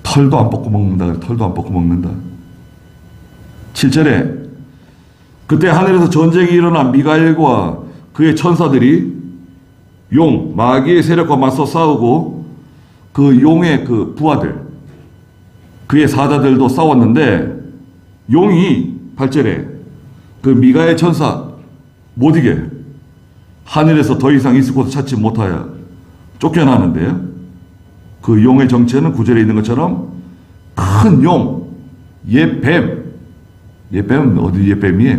털도 안 뽑고 먹는다 그래. 털도 안 뽑고 먹는다. 7절에 그때 하늘에서 전쟁이 일어난 미가엘과 그의 천사들이 용, 마귀의 세력과 맞서 싸우고 그 용의 그 부하들, 그의 사자들도 싸웠는데 용이 8절에 그 미가엘 천사 못 이겨 하늘에서 더 이상 있을 곳을 찾지 못하여 쫓겨나는데요. 그 용의 정체는 9절에 있는 것처럼 큰 용, 옛뱀, 옛뱀은 어디 옛뱀이에요?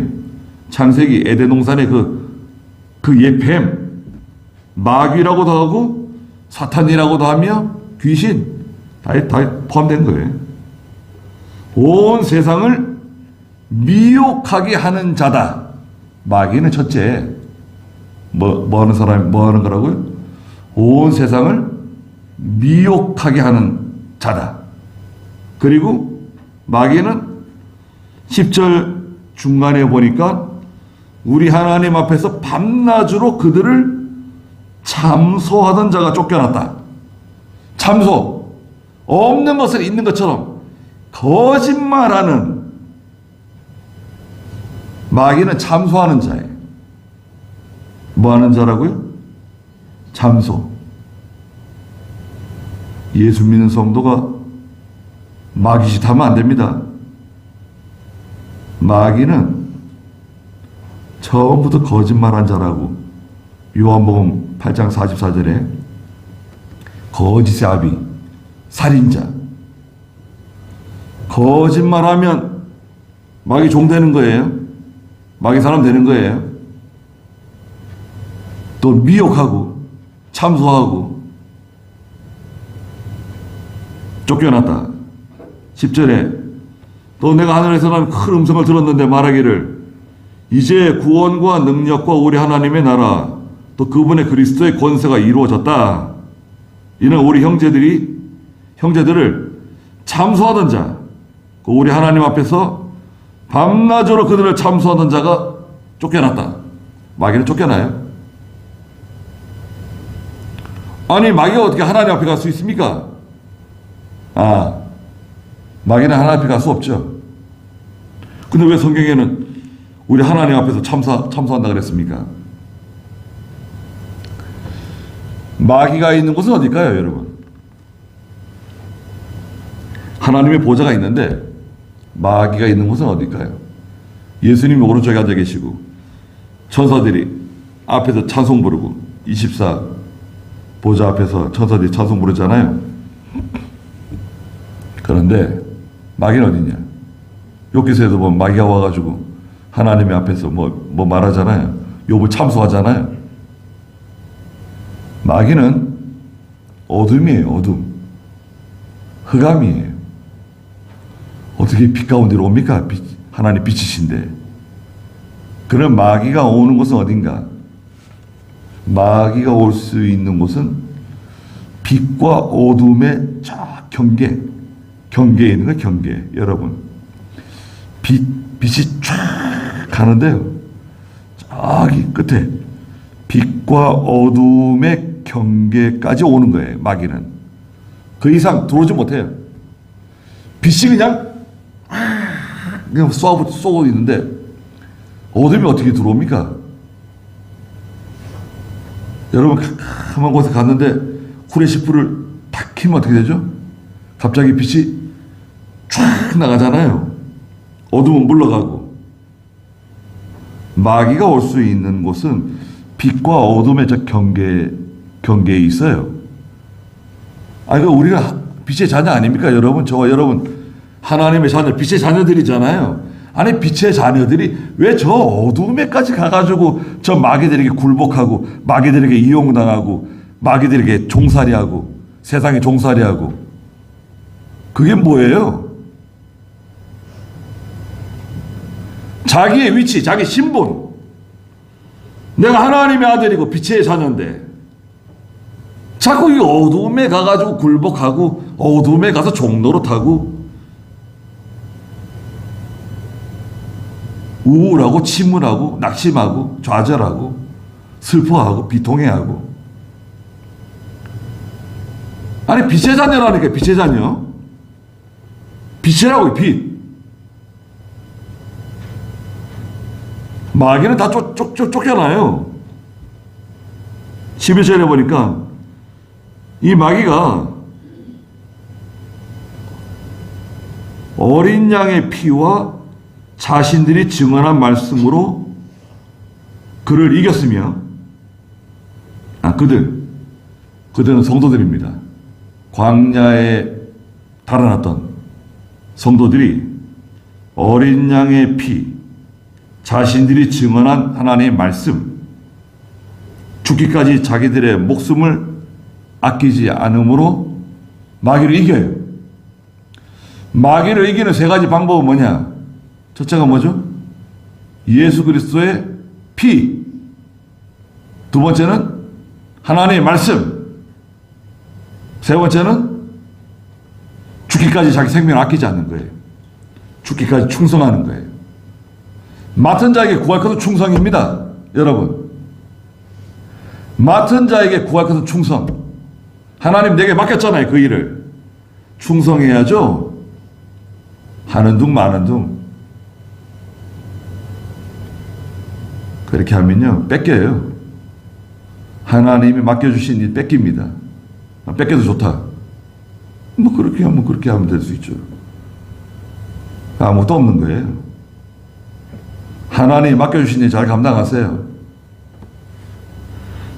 창세기 에덴 동산의 그 옛뱀, 마귀라고도 하고 사탄이라고도 하며 귀신 다 포함된 거예요. 온 세상을 미혹하게 하는 자다. 마귀는 첫째 뭐 하는 사람이 뭐 하는 거라고요? 온 세상을 미혹하게 하는 자다. 그리고 마귀는 10절 중간에 보니까 우리 하나님 앞에서 밤낮으로 그들을 참소하던 자가 쫓겨났다. 참소. 없는 것을 있는 것처럼 거짓말하는 마귀는 참소하는 자예요. 뭐 하는 자라고요? 참소. 예수 믿는 성도가 마귀짓 하면 안 됩니다. 마귀는 처음부터 거짓말한 자라고 요한복음 8장 44절에 거짓의 아비, 살인자. 거짓말하면 마귀 종 되는 거예요. 마귀 사람 되는 거예요. 또 미혹하고 참소하고 쫓겨났다. 10절에 또 내가 하늘에서 난 큰 음성을 들었는데 말하기를 이제 구원과 능력과 우리 하나님의 나라 또 그분의 그리스도의 권세가 이루어졌다. 이는 우리 형제들을 참소하던 자, 우리 하나님 앞에서 밤낮으로 그들을 참소하던 자가 쫓겨났다. 마귀는 쫓겨나요? 아니 마귀가 어떻게 하나님 앞에 갈 수 있습니까? 마귀는 하나님 앞에 갈 수 없죠. 근데 왜 성경에는 우리 하나님 앞에서 참소한다 그랬습니까? 마귀가 있는 곳은 어딜까요, 여러분? 하나님의 보좌가 있는데 마귀가 있는 곳은 어딜까요? 예수님이 오른쪽에 앉아 계시고 천사들이 앞에서 찬송 부르고 24 보좌 앞에서 천사들이 찬송 부르잖아요. 그런데 마귀는 어디냐? 욥기서에도 보면 마귀가 와가지고 하나님의 앞에서 뭐 말하잖아요. 욥을 참소하잖아요. 마귀는 어둠이에요. 어둠. 흑암이에요. 어떻게 빛 가운데로 옵니까? 하나님 빛이신데. 그런 마귀가 오는 곳은 어딘가? 마귀가 올 수 있는 곳은 빛과 어둠의 쫙 경계에 있는 거예요. 경계. 여러분 빛이 쫙 가는데요, 저기 끝에 빛과 어둠의 경계까지 오는 거예요. 마귀는 그 이상 들어오지 못해요. 빛이 그냥 쏘고 있는데 어둠이 어떻게 들어옵니까? 여러분 캄캄한 곳에 갔는데 후레시프를 탁 켜면 어떻게 되죠? 갑자기 빛이 쫙 나가잖아요. 어둠은 물러가고. 마귀가 올 수 있는 곳은 빛과 어둠의 저 경계에 있어요. 우리가 빛의 자녀 아닙니까? 여러분, 저와 여러분 하나님의 자녀, 빛의 자녀들이잖아요. 아니 빛의 자녀들이 왜 저 어둠에까지 가가지고 저 마귀들에게 굴복하고 마귀들에게 이용당하고 마귀들에게 종살이하고 세상에 종살이하고, 그게 뭐예요? 자기의 위치, 자기 신분. 내가 하나님의 아들이고 빛의 자녀인데 자꾸 이 어둠에 가가지고 굴복하고 어둠에 가서 종노릇하고 우울하고 침울하고 낙심하고 좌절하고 슬퍼하고 비통해하고. 아니 빛의 자녀라니까. 빛의 자녀. 빛이라고. 빛. 마귀는 다 쫓겨나요. 11절에 보니까 이 마귀가 어린 양의 피와 자신들이 증언한 말씀으로 그를 이겼으며, 그들은 성도들입니다. 광야에 달아났던 성도들이 어린 양의 피, 자신들이 증언한 하나님의 말씀, 죽기까지 자기들의 목숨을 아끼지 않음으로 마귀를 이겨요. 마귀를 이기는 세 가지 방법은 뭐냐? 첫째가 뭐죠? 예수 그리스도의 피. 두 번째는 하나님의 말씀. 세 번째는 죽기까지 자기 생명을 아끼지 않는 거예요. 죽기까지 충성하는 거예요. 맡은 자에게 구할 것은 충성입니다. 여러분. 맡은 자에게 구할 것은 충성. 하나님 내게 맡겼잖아요. 그 일을. 충성해야죠. 하는 둥 마는 둥. 그렇게 하면요. 뺏겨요. 하나님이 맡겨주신 일 뺏깁니다. 뺏겨도 좋다. 뭐 그렇게 하면 될 수 있죠. 아무것도 없는 거예요. 하나님이 맡겨주신 일 잘 감당하세요.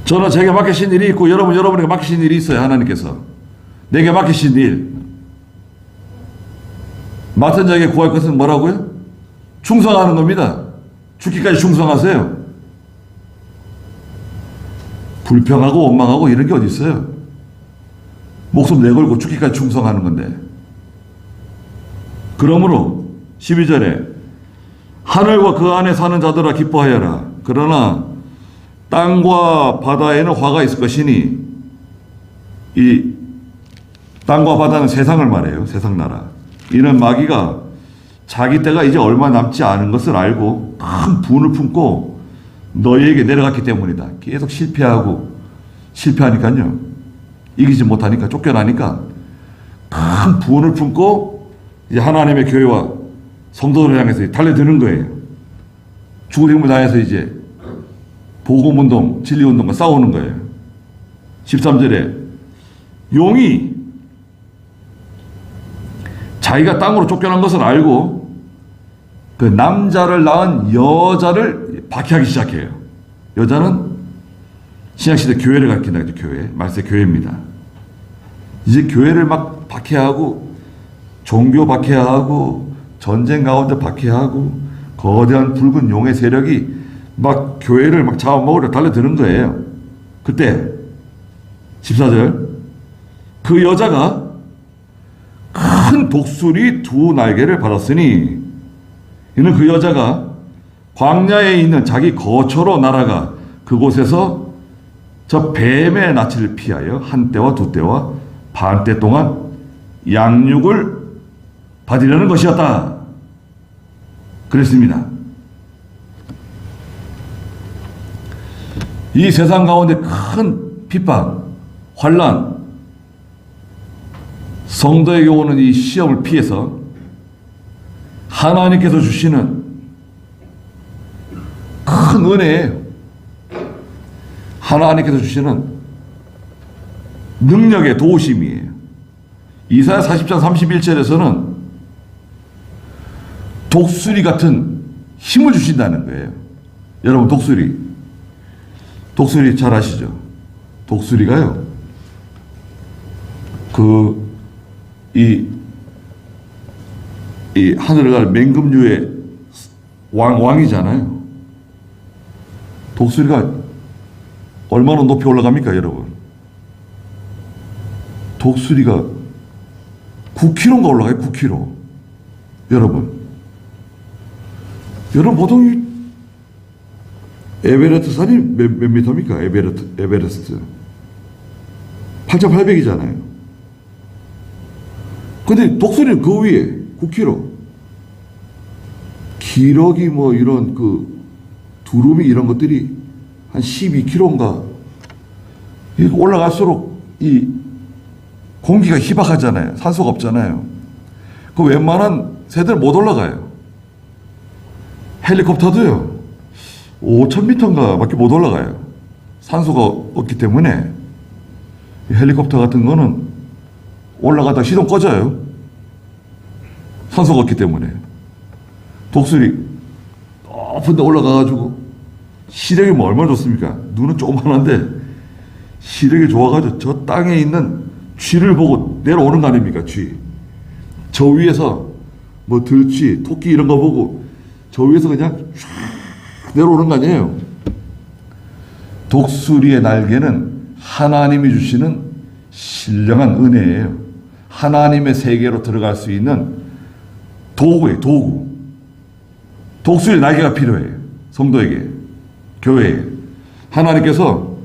저는 제게 맡기신 일이 있고 여러분에게 맡기신 일이 있어요. 하나님께서. 내게 맡기신 일. 맡은 자에게 구할 것은 뭐라고요? 충성하는 겁니다. 죽기까지 충성하세요. 불평하고 원망하고 이런 게 어디 있어요? 목숨 내걸고 죽기까지 충성하는 건데. 그러므로 12절에 하늘과 그 안에 사는 자들아 기뻐하여라. 그러나 땅과 바다에는 화가 있을 것이니, 이 땅과 바다는 세상을 말해요. 세상 나라. 이는 마귀가 자기 때가 이제 얼마 남지 않은 것을 알고 큰 분을 품고 너희에게 내려갔기 때문이다. 계속 실패하니까요. 이기지 못하니까, 쫓겨나니까 큰 분을 품고 이제 하나님의 교회와 성도들을 향해서 달려드는 거예요. 죽을 힘을 다해서 이제 복음운동, 진리운동과 싸우는 거예요. 13절에 용이 자기가 땅으로 쫓겨난 것을 알고 그 남자를 낳은 여자를 박해하기 시작해요. 여자는 신약시대 교회를 가리킨다. 교회. 말세 교회입니다. 이제 교회를 막 박해하고 종교 박해하고 전쟁 가운데 박해하고 거대한 붉은 용의 세력이 막 교회를 막 잡아먹으려 달려드는 거예요. 그때 14절 그 여자가 큰 독수리 두 날개를 받았으니 이는 그 여자가 광야에 있는 자기 거처로 날아가 그곳에서 저 뱀의 낯을 피하여 한 때와 두 때와 반 때 동안 양육을 받으려는 것이었다. 그랬습니다. 이 세상 가운데 큰 핍박, 환난, 성도에게 오는 이 시험을 피해서 하나님께서 주시는 큰 은혜예요. 하나님께서 주시는 능력의 도우심이에요. 이사야 40장 31절에서는 독수리 같은 힘을 주신다는 거예요. 여러분 독수리 잘 아시죠? 독수리가요. 이 하늘을 갈 맹금류의 왕이잖아요. 독수리가 얼마나 높이 올라갑니까, 여러분? 독수리가 9km인가 올라가요, 9km. 여러분 보통 이 에베레스트 산이 몇 미터입니까? 에베레스트 8,800이잖아요. 근데 독수리는 그 위에 9km. 기러기 뭐 이런 두루미 이런 것들이 한 12km인가. 올라갈수록 이 공기가 희박하잖아요. 산소가 없잖아요. 그 웬만한 새들 못 올라가요. 헬리콥터도요. 5,000m인가 밖에 못 올라가요. 산소가 없기 때문에. 헬리콥터 같은 거는 올라가다 시동 꺼져요. 산소가 없기 때문에. 독수리 높은 데 올라가가지고 시력이 뭐 얼마나 좋습니까? 눈은 조그만한데 시력이 좋아가지고 저 땅에 있는 쥐를 보고 내려오는 거 아닙니까? 쥐. 저 위에서 뭐 들쥐, 토끼 이런 거 보고 저 위에서 그냥 쫙 내려오는 거 아니에요? 독수리의 날개는 하나님이 주시는 신령한 은혜예요. 하나님의 세계로 들어갈 수 있는 도구예요. 도구. 독수리 날개가 필요해요. 성도에게, 교회에. 하나님께서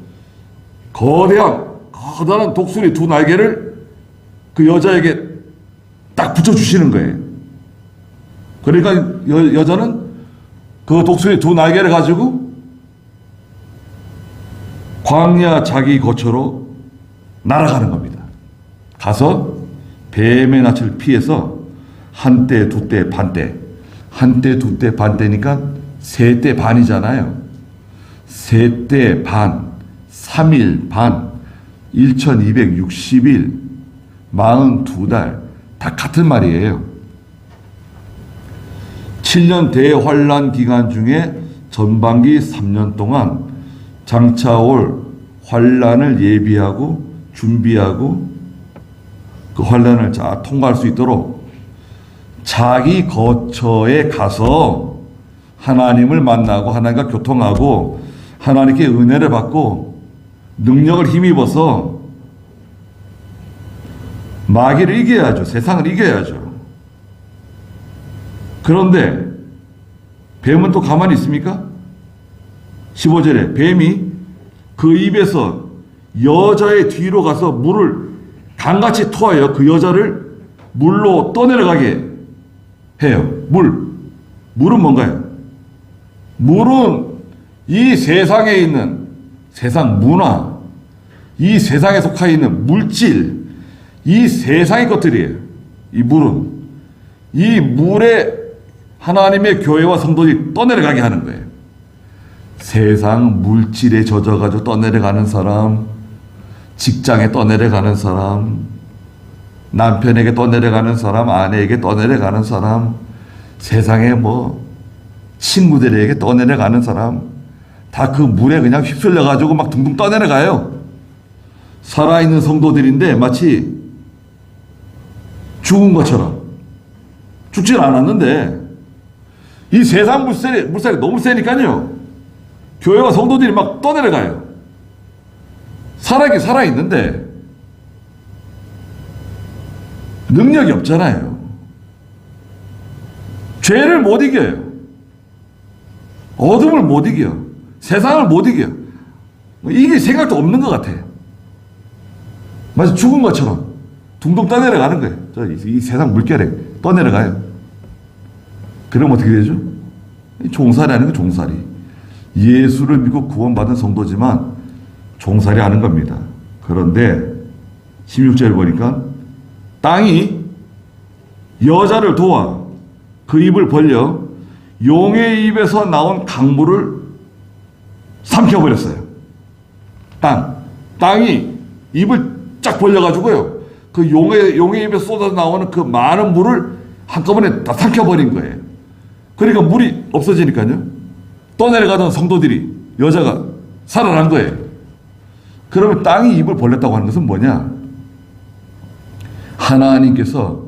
커다란 독수리 두 날개를 그 여자에게 딱 붙여주시는 거예요. 그러니까 여자는 그 독수리 두 날개를 가지고 광야 자기 거처로 날아가는 겁니다. 가서 뱀의 낯을 피해서 한때, 두때, 반때. 한때, 두때, 반때니까 세때 반이잖아요. 세때 반, 3일 반, 1260일, 42달, 다 같은 말이에요. 7년 대환란 기간 중에 전반기 3년 동안 장차 올 환란을 예비하고 준비하고 그 환란을 잘 통과할 수 있도록 자기 거처에 가서 하나님을 만나고 하나님과 교통하고 하나님께 은혜를 받고 능력을 힘입어서 마귀를 이겨야죠. 세상을 이겨야죠. 그런데 뱀은 또 가만히 있습니까? 15절에 뱀이 그 입에서 여자의 뒤로 가서 물을 강같이 토하여 그 여자를 물로 떠내려가게 해요. 물은 뭔가요? 물은 이 세상에 있는 세상 문화, 이 세상에 속해 있는 물질, 이 세상의 것들이에요. 이 물은. 이 물에 하나님의 교회와 성도들이 떠내려가게 하는 거예요. 세상 물질에 젖어가지고 떠내려가는 사람, 직장에 떠내려가는 사람, 남편에게 떠내려가는 사람, 아내에게 떠내려가는 사람, 세상에 친구들에게 떠내려가는 사람, 다 그 물에 그냥 휩쓸려가지고 막 둥둥 떠내려가요. 살아있는 성도들인데 마치 죽은 것처럼. 죽질 않았는데, 이 세상 물살이 너무 세니까요. 교회와 성도들이 막 떠내려가요. 살아있긴 살아있는데, 능력이 없잖아요. 죄를 못 이겨요. 어둠을 못 이겨. 세상을 못 이겨. 이길 생각도 없는 것 같아. 마치 죽은 것처럼 둥둥 떠내려가는 거예요. 이 세상 물결에 떠내려가요. 그럼 어떻게 되죠? 종살이 하는 거 종살이. 예수를 믿고 구원받은 성도지만 종살이 하는 겁니다. 그런데 16절 보니까 땅이 여자를 도와 그 입을 벌려 용의 입에서 나온 강물을 삼켜버렸어요. 땅이 입을 쫙 벌려가지고요. 그 용의 입에서 쏟아져 나오는 그 많은 물을 한꺼번에 다 삼켜버린 거예요. 그러니까 물이 없어지니까요. 떠내려가던 성도들이, 여자가 살아난 거예요. 그러면 땅이 입을 벌렸다고 하는 것은 뭐냐? 하나님께서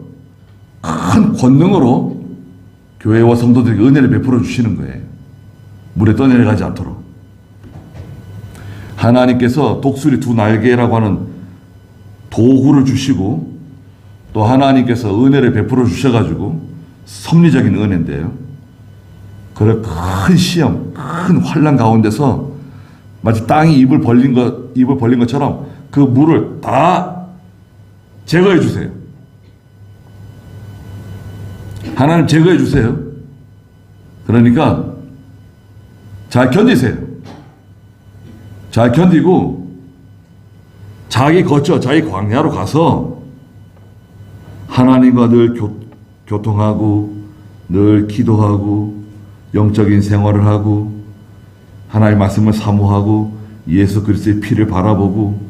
큰 권능으로 교회와 성도들에게 은혜를 베풀어 주시는 거예요. 물에 떠내려가지 않도록. 하나님께서 독수리 두 날개라고 하는 도구를 주시고 또 하나님께서 은혜를 베풀어 주셔가지고 섭리적인 은혜인데요. 그런 큰 시험, 큰 환난 가운데서 마치 땅이 입을 벌린 것처럼 그 물을 다 제거해 주세요. 하나님 제거해 주세요. 그러니까 잘 견디세요. 잘 견디고 자기 거처, 자기 광야로 가서 하나님과 늘 교통하고 늘 기도하고 영적인 생활을 하고 하나님의 말씀을 사모하고 예수 그리스도의 피를 바라보고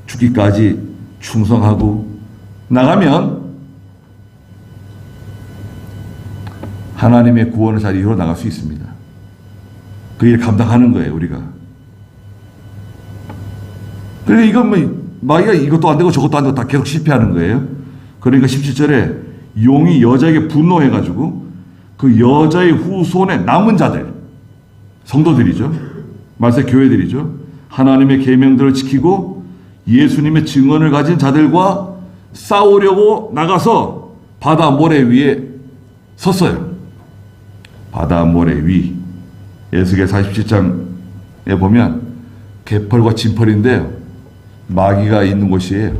죽기까지 충성하고 나가면 하나님의 구원을 잘 이루어 나갈 수 있습니다. 그 일을 감당하는 거예요, 우리가. 그러니까 이건 마귀가 이것도 안 되고 저것도 안 되고 다 계속 실패하는 거예요. 그러니까 17절에 용이 여자에게 분노해가지고 그 여자의 후손에 남은 자들, 성도들이죠. 말세 교회들이죠. 하나님의 계명들을 지키고 예수님의 증언을 가진 자들과 싸우려고 나가서 바다 모래 위에 섰어요. 바다 모래 위. 에스겔 47장에 보면 개펄과 진펄인데요. 마귀가 있는 곳이에요.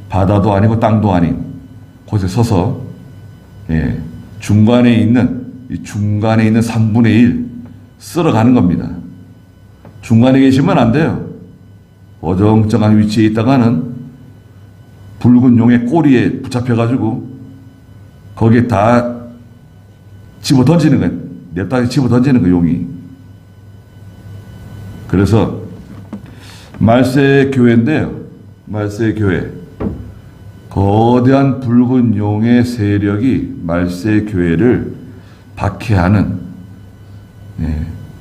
바다도 아니고 땅도 아닌 곳에 서서 중간에 있는 이 중간에 있는 3분의 1 쓸어가는 겁니다. 중간에 계시면 안 돼요. 어정쩡한 위치에 있다가는 붉은 용의 꼬리에 붙잡혀가지고 거기에 다 집어 던지는 거예요. 냅다 집어 던지는 거예요, 용이. 그래서 말세 교회인데요. 말세 교회. 거대한 붉은 용의 세력이 말세 교회를 박해하는,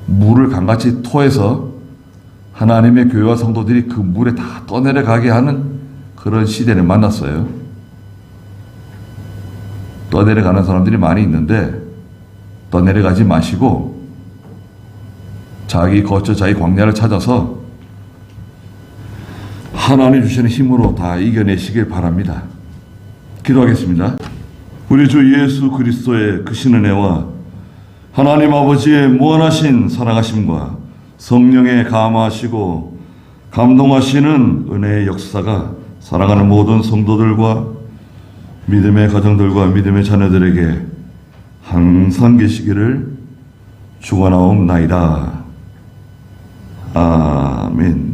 물을 강같이 토해서 하나님의 교회와 성도들이 그 물에 다 떠내려가게 하는 그런 시대를 만났어요. 떠내려가는 사람들이 많이 있는데 떠내려가지 마시고 자기 거처, 자기 광야를 찾아서 하나님 주시는 힘으로 다 이겨내시길 바랍니다. 기도하겠습니다. 우리 주 예수 그리스도의 크신 은혜와 하나님 아버지의 무한하신 사랑하심과 성령의 감화하시고 감동하시는 은혜의 역사가 사랑하는 모든 성도들과 믿음의 가정들과 믿음의 자녀들에게 항상 계시기를 축원하옵나이다. 아멘.